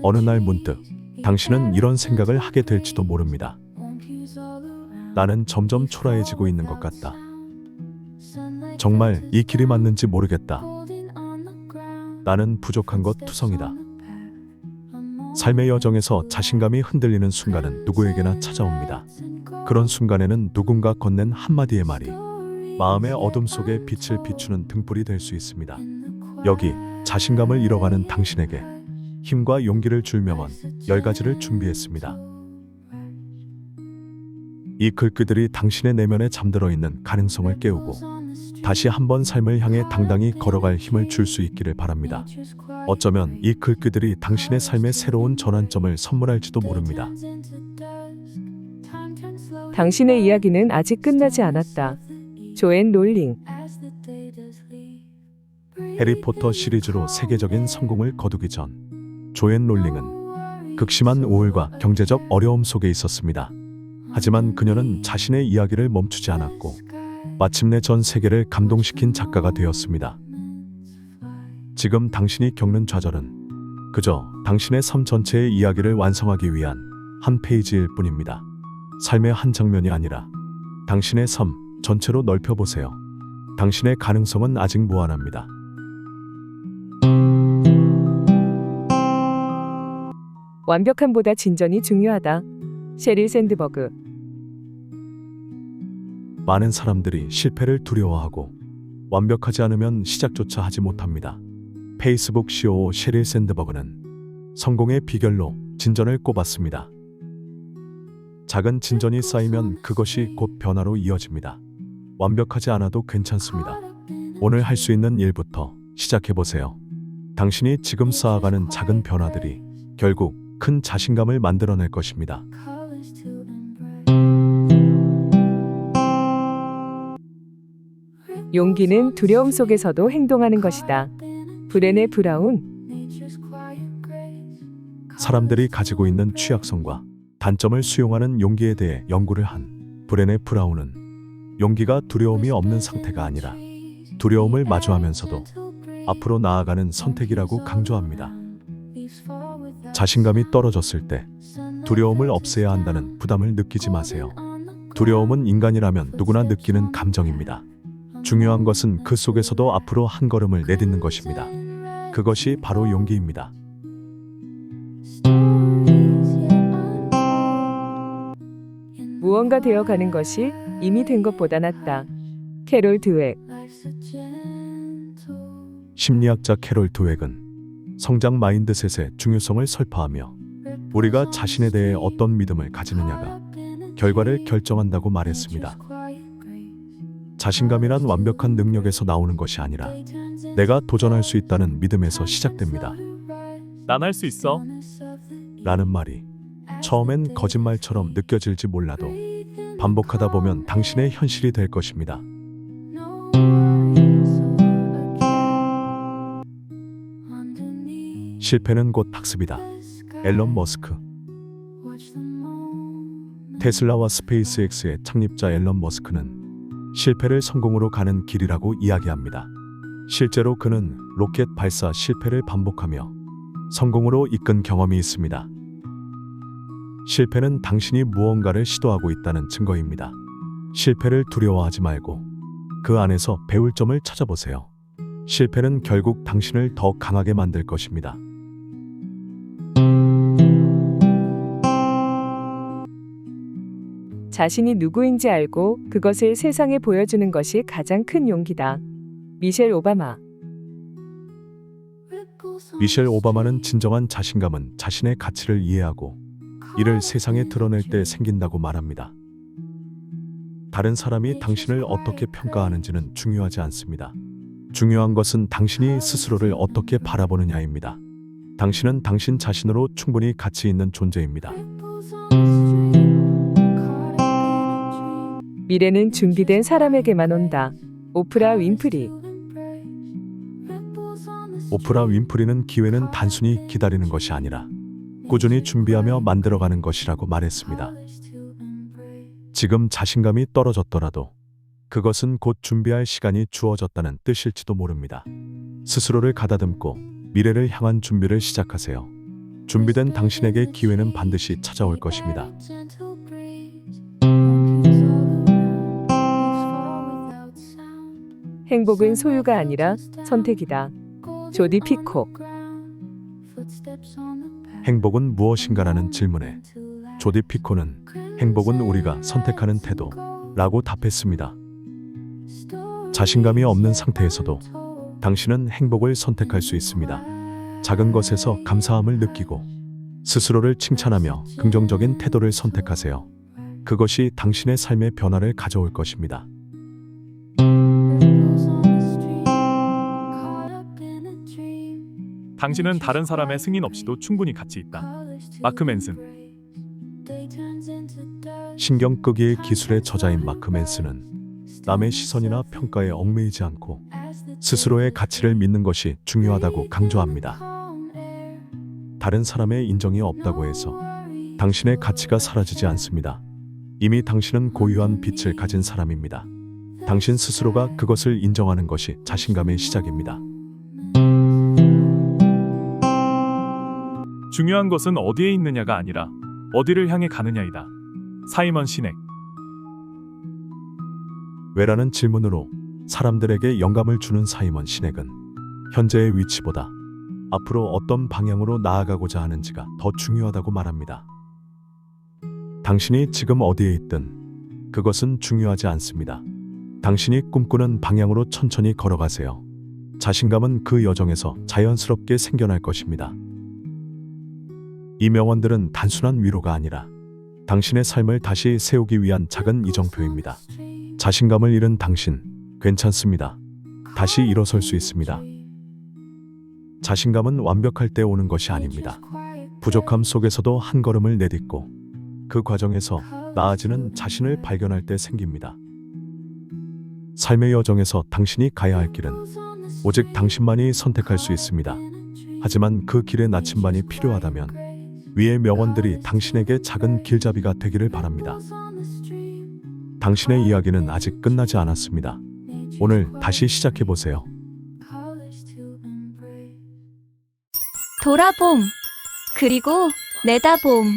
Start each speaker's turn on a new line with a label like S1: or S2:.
S1: 어느 날 문득 당신은 이런 생각을 하게 될지도 모릅니다. 나는 점점 초라해지고 있는 것 같다. 정말 이 길이 맞는지 모르겠다. 나는 부족한 것 투성이다. 삶의 여정에서 자신감이 흔들리는 순간은 누구에게나 찾아옵니다. 그런 순간에는 누군가 건넨 한마디의 말이 마음의 어둠 속에 빛을 비추는 등불이 될 수 있습니다. 여기 자신감을 잃어가는 당신에게 힘과 용기를 줄 명언 10가지를 준비했습니다. 이 글귀들이 당신의 내면에 잠들어 있는 가능성을 깨우고 다시 한번 삶을 향해 당당히 걸어갈 힘을 줄 수 있기를 바랍니다. 어쩌면 이 글귀들이 당신의 삶의 새로운 전환점을 선물할지도 모릅니다.
S2: 당신의 이야기는 아직 끝나지 않았다. 조앤 롤링.
S1: 해리포터 시리즈로 세계적인 성공을 거두기 전 조앤 롤링은 극심한 우울과 경제적 어려움 속에 있었습니다. 하지만 그녀는 자신의 이야기를 멈추지 않았고 마침내 전 세계를 감동시킨 작가가 되었습니다. 지금 당신이 겪는 좌절은 그저 당신의 삶 전체의 이야기를 완성하기 위한 한 페이지일 뿐입니다. 삶의 한 장면이 아니라 당신의 삶 전체로 넓혀보세요. 당신의 가능성은 아직 무한합니다.
S2: 완벽함보다 진전이 중요하다. sheryl 샌드버그.
S1: 많은 사람들이 실패를 두려워하고 완벽하지 않으면 시작조차 하지 못합니다. 페이스북 CEO sheryl 샌드버그는 성공의 비결로 진전을 꼽았습니다. 작은 진전이 쌓이면 그것이 곧 변화로 이어집니다. 완벽하지 않아도 괜찮습니다. 오늘 할 수 있는 일부터 시작해보세요. 당신이 지금 쌓아가는 작은 변화들이 결국 큰 자신감을 만들어낼 것입니다.
S2: 용기는 두려움 속에서도 행동하는 것이다. 브레네 브라운.
S1: 사람들이 가지고 있는 취약성과 단점을 수용하는 용기에 대해 연구를 한 브레네 브라운은 용기가 두려움이 없는 상태가 아니라 두려움을 마주하면서도 앞으로 나아가는 선택이라고 강조합니다. 자신감이 떨어졌을 때 두려움을 없애야 한다는 부담을 느끼지 마세요. 두려움은 인간이라면 누구나 느끼는 감정입니다. 중요한 것은 그 속에서도 앞으로 한 걸음을 내딛는 것입니다. 그것이 바로 용기입니다.
S2: 무언가 되어가는 것이 이미 된 것보다 낫다. 캐롤 드웩.
S1: 심리학자 캐롤 드웩은 성장 마인드셋의 중요성을 설파하며 우리가 자신에 대해 어떤 믿음을 가지느냐가 결과를 결정한다고 말했습니다. 자신감이란 완벽한 능력에서 나오는 것이 아니라 내가 도전할 수 있다는 믿음에서 시작됩니다.
S3: 난 할 수 있어.
S1: 라는 말이 처음엔 거짓말처럼 느껴질지 몰라도 반복하다 보면 당신의 현실이 될 것입니다. 실패는 곧 학습이다. 앨런 머스크. 테슬라와 스페이스X의 창립자 앨런 머스크는 실패를 성공으로 가는 길이라고 이야기합니다. 실제로 그는 로켓 발사 실패를 반복하며 성공으로 이끈 경험이 있습니다. 실패는 당신이 무언가를 시도하고 있다는 증거입니다. 실패를 두려워하지 말고 그 안에서 배울 점을 찾아보세요. 실패는 결국 당신을 더 강하게 만들 것입니다.
S2: 자신이 누구인지 알고 그것을 세상에 보여주는 것이 가장 큰 용기다. 미셸 오바마.
S1: 미셸 오바마는 진정한 자신감은 자신의 가치를 이해하고 이를 세상에 드러낼 때 생긴다고 말합니다. 다른 사람이 당신을 어떻게 평가하는지는 중요하지 않습니다. 중요한 것은 당신이 스스로를 어떻게 바라보느냐입니다. 당신은 당신 자신으로 충분히 가치 있는 존재입니다.
S2: 미래는 준비된 사람에게만 온다. 오프라 윈프리.
S1: 오프라 윈프리는 기회는 단순히 기다리는 것이 아니라 꾸준히 준비하며 만들어가는 것이라고 말했습니다. 지금 자신감이 떨어졌더라도 그것은 곧 준비할 시간이 주어졌다는 뜻일지도 모릅니다. 스스로를 가다듬고 미래를 향한 준비를 시작하세요. 준비된 당신에게 기회는 반드시 찾아올 것입니다.
S2: 행복은 소유가 아니라 선택이다. 조디 피콕.
S1: 행복은 무엇인가라는 질문에 조디 피코는 행복은 우리가 선택하는 태도라고 답했습니다. 자신감이 없는 상태에서도 당신은 행복을 선택할 수 있습니다. 작은 것에서 감사함을 느끼고 스스로를 칭찬하며 긍정적인 태도를 선택하세요. 그것이 당신의 삶의 변화를 가져올 것입니다.
S3: 당신은 다른 사람의 승인 없이도 충분히 가치 있다. 마크 맨슨.
S1: 신경 끄기의 기술의 저자인 마크 맨스는 남의 시선이나 평가에 얽매이지 않고 스스로의 가치를 믿는 것이 중요하다고 강조합니다. 다른 사람의 인정이 없다고 해서 당신의 가치가 사라지지 않습니다. 이미 당신은 고유한 빛을 가진 사람입니다. 당신 스스로가 그것을 인정하는 것이 자신감의 시작입니다.
S3: 중요한 것은 어디에 있느냐가 아니라 어디를 향해 가느냐이다. 사이먼 시넥.
S1: 왜라는 질문으로 사람들에게 영감을 주는 사이먼 시넥은 현재의 위치보다 앞으로 어떤 방향으로 나아가고자 하는지가 더 중요하다고 말합니다. 당신이 지금 어디에 있든 그것은 중요하지 않습니다. 당신이 꿈꾸는 방향으로 천천히 걸어가세요. 자신감은 그 여정에서 자연스럽게 생겨날 것입니다. 이 명언들은 단순한 위로가 아니라 당신의 삶을 다시 세우기 위한 작은 이정표입니다. 자신감을 잃은 당신, 괜찮습니다. 다시 일어설 수 있습니다. 자신감은 완벽할 때 오는 것이 아닙니다. 부족함 속에서도 한 걸음을 내딛고 그 과정에서 나아지는 자신을 발견할 때 생깁니다. 삶의 여정에서 당신이 가야 할 길은 오직 당신만이 선택할 수 있습니다. 하지만 그 길에 나침반이 필요하다면 위의 명언들이 당신에게 작은 길잡이가 되기를 바랍니다. 당신의 이야기는 아직 끝나지 않았습니다. 오늘 다시 시작해보세요.
S4: 돌아봄, 그리고 내다봄.